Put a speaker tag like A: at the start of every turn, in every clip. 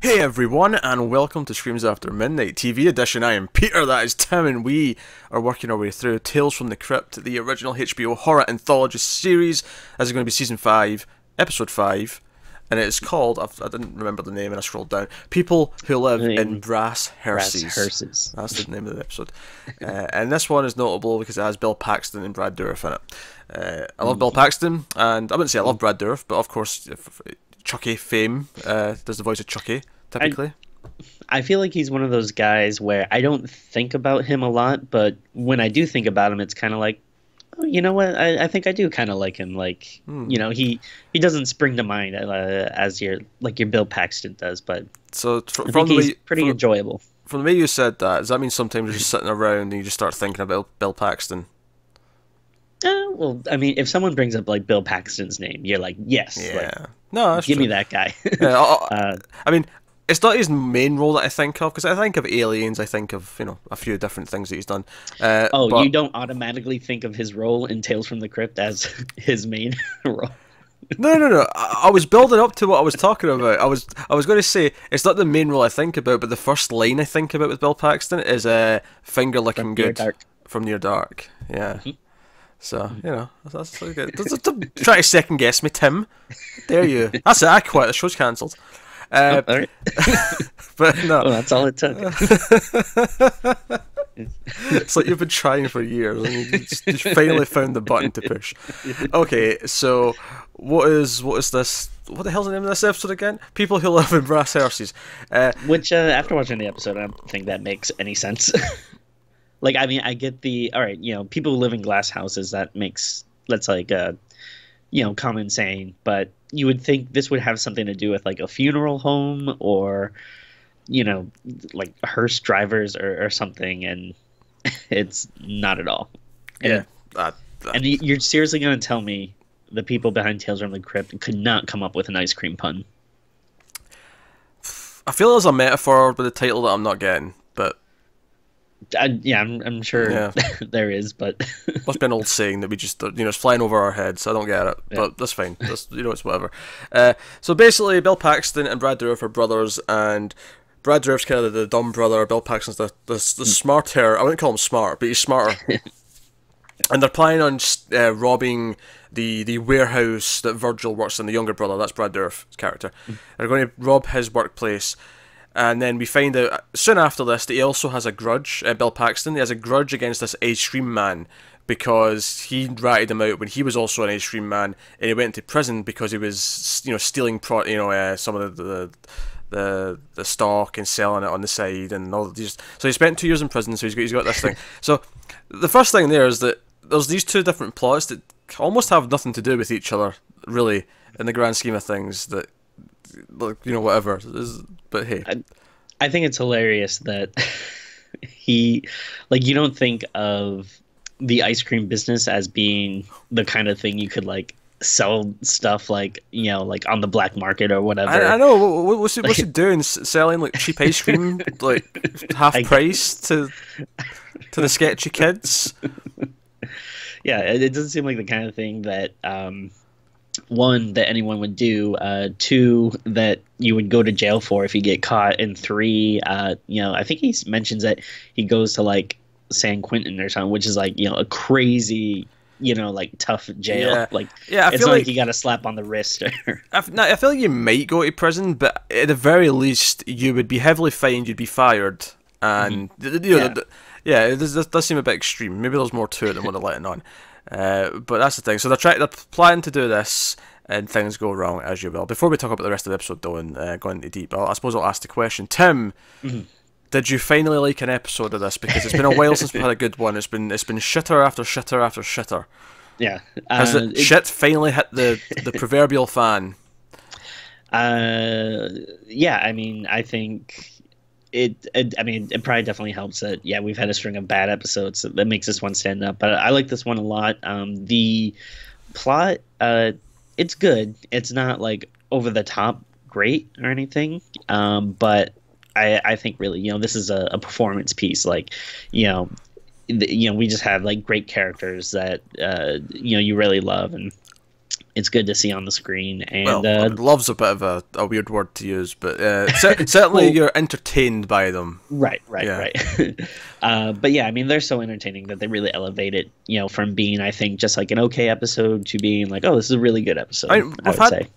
A: Hey everyone, and welcome to Screams After Midnight TV edition. I am Peter, that is Tim, and we are working our way through Tales from the Crypt, the original HBO horror anthology series. This is going to be season 5, episode 5, and it is called, I didn't remember the name and I scrolled down, People Who Live in Brass Hearses. That's the name of the episode. And this one is notable because it has Bill Paxton and Brad Dourif in it. I love Bill Paxton, and I wouldn't say I love Brad Dourif, but of course, Chucky fame does the voice of Chucky typically.
B: I feel like he's one of those guys where I don't think about him a lot, but when I do think about him, it's kind of like, oh, you know what? I think I do kind of like him. Like, you know, he doesn't spring to mind as your Bill Paxton does, but
A: So
B: I think he's pretty enjoyable.
A: From the way you said that, does that mean sometimes you're just sitting around and you just start thinking about Bill Paxton?
B: Well, I mean, if someone brings up like Bill Paxton's name, you're like, yes,
A: Yeah. No, that's
B: give
A: true.
B: me that guy.
A: Yeah, I mean, it's not his main role that I think of, because I think of Aliens, I think of, you know, a few different things that he's done. But
B: You don't automatically think of his role in Tales from the Crypt as his main role.
A: No. I was building up to what I was talking about. I was going to say it's not the main role I think about, but the first line I think about with Bill Paxton is "Finger Licking Good" from Near Dark. Yeah. So, you know, that's good. Don't try to second guess me, Tim. Dare you? That's it, I quit. The show's cancelled.
B: All right.
A: But no.
B: Well, that's all it took.
A: It's like you've been trying for years and you finally found the button to push. Okay, so what is this? What the hell's the name of this episode again? People Who Live in Brass Hearses.
B: Which, after watching the episode, I don't think that makes any sense. Like, I mean, I get all right, you know, people who live in glass houses, that's like you know, common saying, but you would think this would have something to do with like a funeral home or, you know, like hearse drivers or something, and it's not at all. And, and you're seriously going to tell me the people behind Tales from the Crypt could not come up with an ice cream pun?
A: I feel there's a metaphor with the title that I'm not getting, but
B: I'm sure there is, but
A: must be an old saying that we just, you know, it's flying over our heads. I don't get it, but that's fine. You know, it's whatever. So basically, Bill Paxton and Brad Dourif are brothers, and Brad Dourif's kind of the dumb brother. Bill Paxton's the smarter. I wouldn't call him smart, but he's smarter. And they're planning on robbing the warehouse that Virgil works in. The younger brother, that's Brad Dourif's character. They're going to rob his workplace. And then we find out soon after this that he also has a grudge, Bill Paxton. He has a grudge against this ice cream man because he ratted him out when he was also an ice cream man, and he went to prison because he was, you know, stealing some of the stock and selling it on the side and all these. So he spent 2 years in prison. So he's got this thing. So the first thing there is that there's these two different plots that almost have nothing to do with each other, really, in the grand scheme of things. That, you know, whatever. But hey,
B: I think it's hilarious that you don't think of the ice cream business as being the kind of thing you could like sell stuff like, you know, like on the black market or whatever.
A: I know. What's he doing? Selling like cheap ice cream, like half price to the sketchy kids.
B: Yeah, it doesn't seem like the kind of thing that one, that anyone would do, two, that you would go to jail for if you get caught, and three, you know, I think he mentions that he goes to like San Quentin or something, which is like, you know, a crazy, you know, like tough jail.
A: I
B: it's
A: feel
B: not like you got a slap on the wrist.
A: I feel like you might go to prison, but at the very least you would be heavily fined, you'd be fired, and you know, it does seem a bit extreme. Maybe there's more to it than what they're letting on. But that's the thing. So they're planning to do this, and things go wrong as you will. Before we talk about the rest of the episode, though, and go into deep, I suppose I'll ask the question, Tim. Did you finally like an episode of this? Because it's been a while since we had a good one. It's been shitter after shitter after shitter.
B: Yeah.
A: Has shit finally hit the proverbial fan?
B: Yeah. I mean, I think it probably definitely helps that we've had a string of bad episodes that makes this one stand up. But I like this one a lot. The plot, it's good. It's not like over the top great or anything. But I think really, you know, this is a performance piece. Like, you know, we just have like great characters that you know, you really love, and it's good to see on the screen. And
A: well, love's a bit of a weird word to use, but certainly
B: well,
A: you're entertained by them.
B: right,
A: Yeah.
B: right. But yeah, I mean, they're so entertaining that they really elevate it, from being, I think, just like an okay episode to being like, oh, this is a really good episode.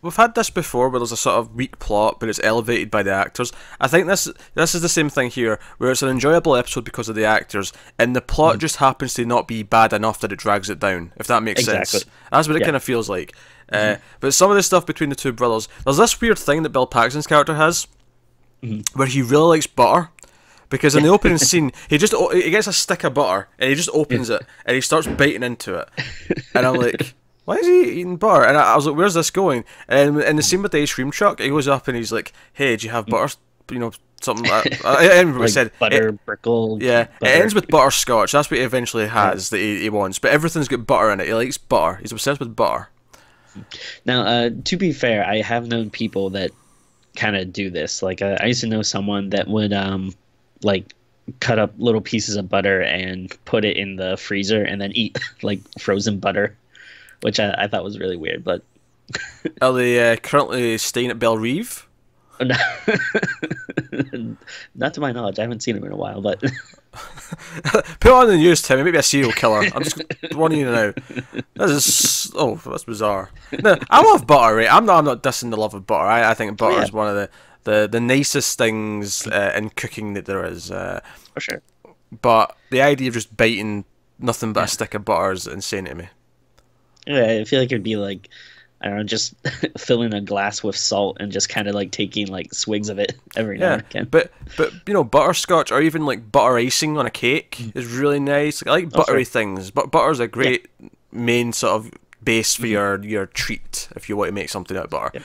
A: We've had this before, where there's a sort of weak plot, but it's elevated by the actors. I think this is the same thing here, where it's an enjoyable episode because of the actors, and the plot just happens to not be bad enough that it drags it down. If that makes sense, that's what it kind of feels like. But some of the stuff between the two brothers, there's this weird thing that Bill Paxton's character has, where he really likes butter. Because in the opening scene, he gets a stick of butter and he just opens it and he starts biting into it, and I'm like, why is he eating butter? And I was like, where's this going? And in the scene with the ice cream truck, he goes up and he's like, hey, do you have butter? Something. I remember what he said.
B: Butter, brickle.
A: Yeah,
B: butter.
A: It ends with butterscotch. That's what he eventually has that he wants. But everything's got butter in it. He likes butter. He's obsessed with butter.
B: Now, to be fair, I have known people that kind of do this. Like, I used to know someone that would like cut up little pieces of butter and put it in the freezer and then eat like frozen butter, which I thought was really weird. But
A: are they currently staying at Belle Reve?
B: Not to my knowledge. I haven't seen him in a while, but
A: put it on the news, Tim. Maybe a serial killer. I'm just warning you now. That's bizarre. No, I love butter. Right? I'm not dissing the love of butter. I think butter is one of the nicest things in cooking that there is.
B: For sure.
A: But the idea of just biting nothing but a stick of butter is insane to me.
B: Yeah, I feel like it'd be like, I don't know, just filling a glass with salt and just kind of like taking like swigs of it every now and again.
A: But butterscotch or even like butter icing on a cake is really nice. I like buttery things. But butter's a great main sort of base for your treat if you want to make something out of butter.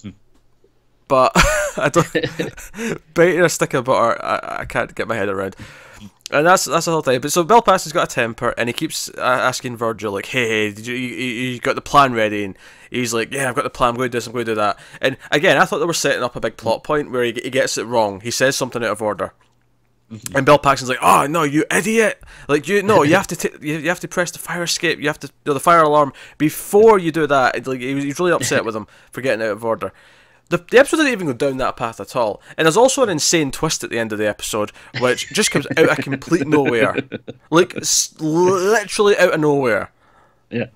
B: Yeah.
A: But I don't biting a stick of butter. I can't get my head around. And that's the whole thing. But so Bill Paxton's got a temper, and he keeps asking Virgil, like, hey, did you got the plan ready? And he's like, yeah, I've got the plan, I'm going to do this, I'm going to do that. And again, I thought they were setting up a big plot point where he gets it wrong. He says something out of order. And Bill Paxton's like, oh, no, you idiot. Like, you have to you have to press the fire escape, you have to do the fire alarm before you do that. Like, he's really upset with him for getting out of order. The episode didn't even go down that path at all. And there's also an insane twist at the end of the episode, which just comes out of complete nowhere. Like, literally out of nowhere.
B: Yeah.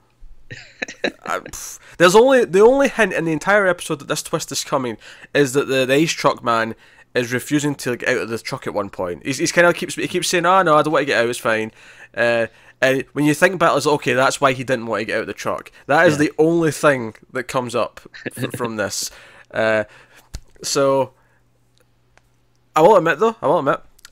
A: The only hint in the entire episode that this twist is coming is that the ice truck man is refusing to get out of the truck at one point. He's kind of keeps saying, oh, no, I don't want to get out, it's fine. And when you think about it, it's like, okay, that's why he didn't want to get out of the truck. That is the only thing that comes up from this. So I will admit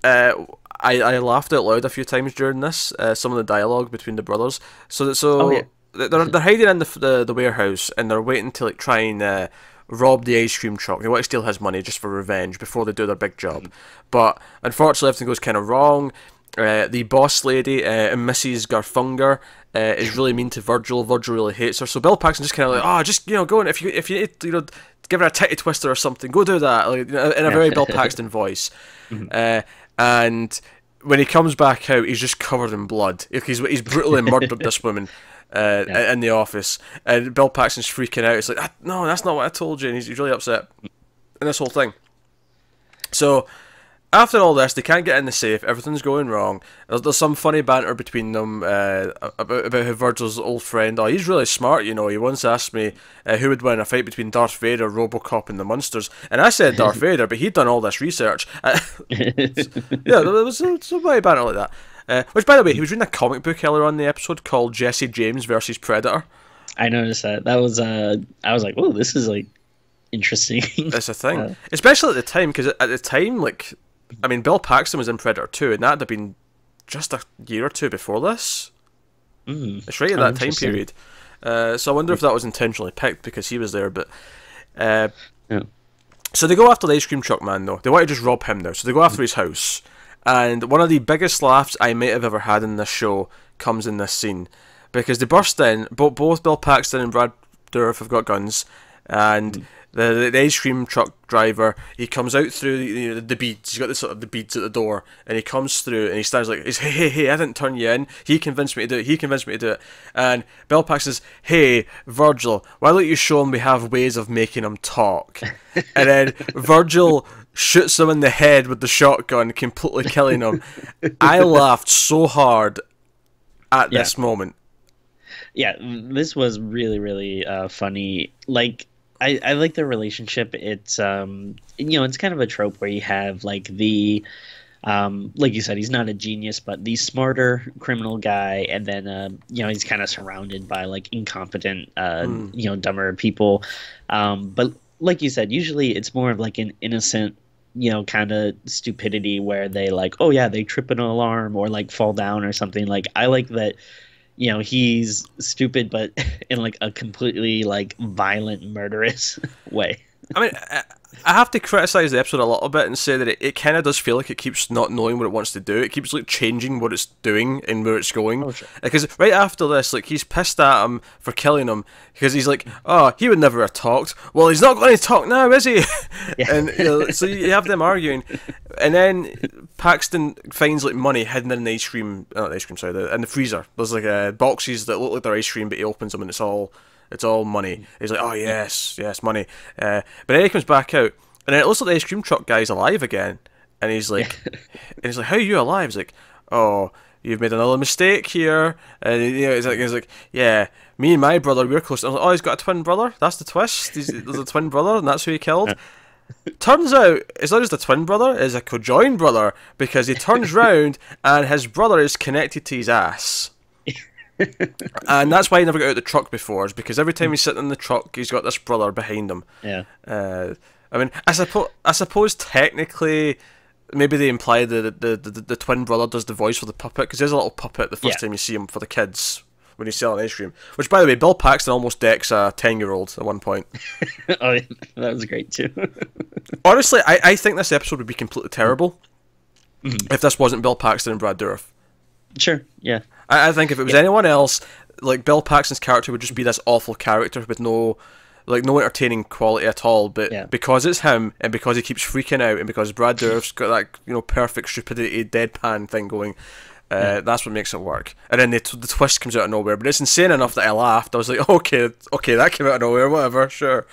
A: I laughed out loud a few times during this. Some of the dialogue between the brothers. They're hiding in the warehouse and they're waiting to like try and rob the ice cream truck. They want to steal his money just for revenge before they do their big job. But unfortunately, everything goes kind of wrong. The boss lady, Mrs. Garfungar, is really mean to Virgil. Virgil really hates her. So Bill Paxton just kind of like, go on. If you need, give her a titty twister or something, go do that. Like, in a very Bill Paxton voice. And when he comes back out, he's just covered in blood. He's brutally murdered this woman in the office, and Bill Paxton's freaking out. It's like, no, that's not what I told you, and he's really upset in this whole thing. So after all this, they can't get in the safe. Everything's going wrong. There's some funny banter between them about how Virgil's old friend. Oh, he's really smart, He once asked me who would win a fight between Darth Vader, RoboCop, and the Munsters, and I said Darth Vader, but he'd done all this research. There was some funny banter like that. Which, by the way, he was reading a comic book earlier on in the episode called Jesse James versus Predator.
B: I noticed that. That was I was like, oh, this is like interesting.
A: That's a thing, especially at the time, because at the time, like, I mean, Bill Paxton was in Predator 2, and that'd have been just a year or two before this. It's right at that time period. So I wonder if that was intentionally picked because he was there. But So they go after the ice cream truck man, though. They want to just rob him now. So they go after his house. And one of the biggest laughs I might have ever had in this show comes in this scene. Because they burst in, both Bill Paxton and Brad Dourif have got guns, and the ice cream truck driver, he comes out through the beads. He's got the beads at the door, and he comes through and he stands like, hey, I didn't turn you in. He convinced me to do it. And Bill Paxton says, hey, Virgil, why don't you show him we have ways of making him talk? And then Virgil shoots him in the head with the shotgun, completely killing him. I laughed so hard at this moment.
B: Yeah, this was really, really funny. Like, I like their relationship. It's it's kind of a trope where you have like the like you said, he's not a genius, but the smarter criminal guy, and then he's kind of surrounded by like incompetent dumber people. But like you said, usually it's more of like an innocent kind of stupidity where they like, oh yeah, they trip an alarm or like fall down or something. Like, I like that he's stupid, but in like a completely like violent, murderous way.
A: I mean, I have to criticize the episode a little bit and say that it kind of does feel like it keeps not knowing what it wants to do. It keeps like changing what it's doing and where it's going.
B: Oh, sure.
A: Because right after this, like, he's pissed at him for killing him because he's like, oh, he would never have talked. Well, he's not going to talk now, is he? Yeah. And so you have them arguing, and then Paxton finds like money hidden in the in the freezer. There's like boxes that look like they're ice cream, but he opens them and it's all money. He's like, oh yes, money. But then he comes back out, and then it looks like the ice cream truck guy's alive again. And he's like, how are you alive? He's like, oh, you've made another mistake here. And he's like, yeah, me and my brother, we're close. I was like, oh, he's got a twin brother. That's the twist. There's a twin brother, and that's who he killed. Turns out it's not just a twin brother; it's a conjoined brother, because he turns round and his brother is connected to his ass. And that's why he never got out of the truck before, is because every time he's sitting in the truck, he's got this brother behind him.
B: Yeah.
A: I mean, I suppose technically, maybe they imply that the twin brother does the voice for the puppet, because there's a little puppet the first time you see him for the kids when he's selling ice cream. Which, by the way, Bill Paxton almost decks a 10-year-old at one point.
B: Oh, yeah, that was great too.
A: Honestly, I think this episode would be completely terrible if this wasn't Bill Paxton and Brad Dourif.
B: Sure, yeah.
A: I think if it was anyone else, like, Bill Paxton's character would just be this awful character with no entertaining quality at all. But because it's him, and because he keeps freaking out, and because Brad Dourif's got that perfect stupidity deadpan thing going, that's what makes it work. And then the twist comes out of nowhere, but it's insane enough that I laughed. I was like, okay, that came out of nowhere, whatever, sure.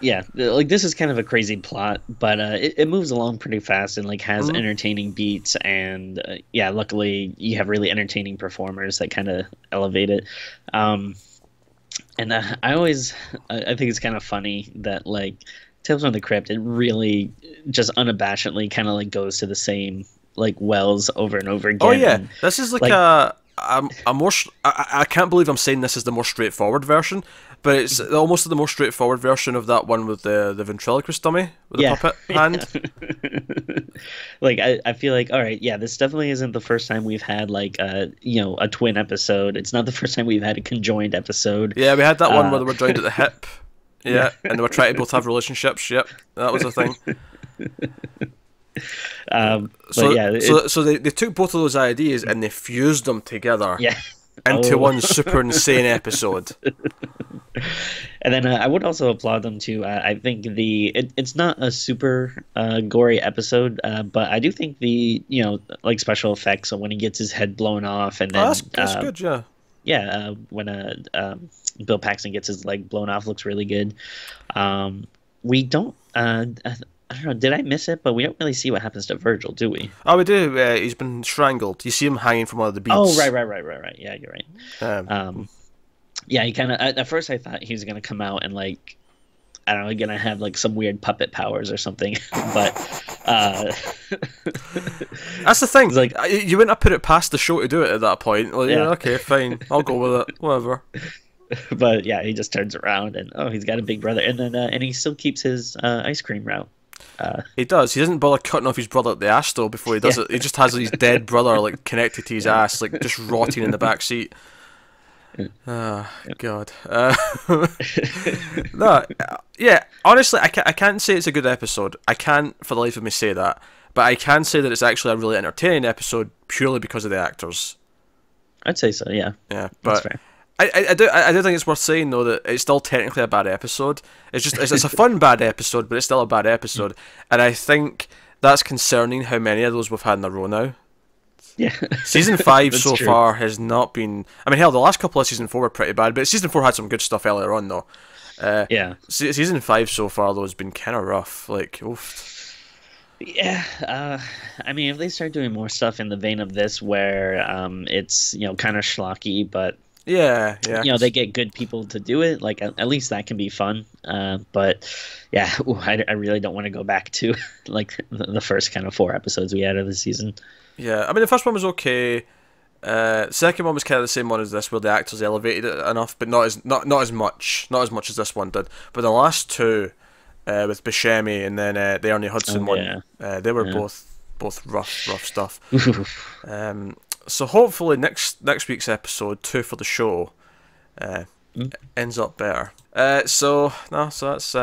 B: Yeah, like, this is kind of a crazy plot, but it moves along pretty fast and like has entertaining beats, and luckily you have really entertaining performers that kind of elevate it. And I think it's kind of funny that like Tales from the Crypt, it really just unabashedly kind of like goes to the same like wells over and over again.
A: Oh yeah, this is like a more. I can't believe I'm saying this is the more straightforward version, but it's almost the more straightforward version of that one with the ventriloquist dummy with the puppet hand.
B: Like, I feel like, all right, this definitely isn't the first time we've had like a twin episode. It's not the first time we've had a conjoined episode.
A: Yeah, we had that one where they were joined at the hip. Yeah, and they were trying to both have relationships. Yep, that was a thing. So they took both of those ideas and they fused them together into one super insane episode.
B: And then I would also applaud them too. I think it's not a super gory episode, but I do think the like special effects when he gets his head blown off, and then
A: that's good, yeah.
B: Yeah, when Bill Paxton gets his leg blown off, looks really good. We don't. I don't know, did I miss it? But we don't really see what happens to Virgil, do we?
A: Oh, we do. He's been strangled. You see him hanging from one of the beams.
B: Oh, right. Yeah, you're right. Yeah, he kind of... At first, I thought he was going to come out and, like... I don't know, going to have, like, some weird puppet powers or something. But...
A: That's the thing. Like, you wouldn't have put it past the show to do it at that point. Like, yeah, okay, fine. I'll go with it. Whatever.
B: But, yeah, he just turns around and, he's got a big brother. And then and he still keeps his ice cream route.
A: He does. He doesn't bother cutting off his brother at the ass though before he does it. He just has his dead brother like connected to his ass, like just rotting in the back seat. God. No, yeah. Honestly, I can't say it's a good episode. I can't for the life of me say that, but I can say that it's actually a really entertaining episode purely because of the actors.
B: I'd say so. Yeah.
A: Yeah, but I do think it's worth saying though that it's still technically a bad episode. It's a fun bad episode, but it's still a bad episode, and I think that's concerning how many of those we've had in a row now.
B: Yeah,
A: season 5 so
B: true.
A: far has not been. I mean, hell, the last couple of season 4 were pretty bad, but season 4 had some good stuff earlier on though.
B: Yeah,
A: season 5 so far though has been kind of rough. Like, oof.
B: Yeah, I mean, if they start doing more stuff in the vein of this, where it's kind of schlocky, but
A: yeah,
B: they get good people to do it. Like at least that can be fun. But yeah, I really don't want to go back to like the first kind of 4 episodes we had of the season.
A: Yeah, I mean the first one was okay. Second one was kind of the same one as this, where the actors elevated it enough, but not as much as this one did. But the last 2. With Buscemi and then the Ernie Hudson one. They were both rough stuff. So hopefully next week's episode 2 for the show ends up better. So that's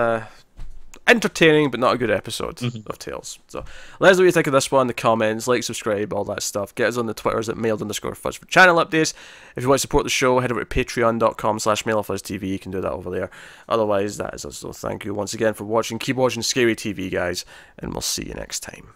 A: entertaining but not a good episode of Tales. So let us know what you think of this one in the comments. Like, subscribe, all that stuff. Get us on the Twitters at mailed_fuzz for channel updates. If you want to support the show, head over to patreon.com/mailoffuzztv. You can do that over there. Otherwise, that is us. So thank you once again for watching. Keep watching Scary TV, guys, and we'll see you next time.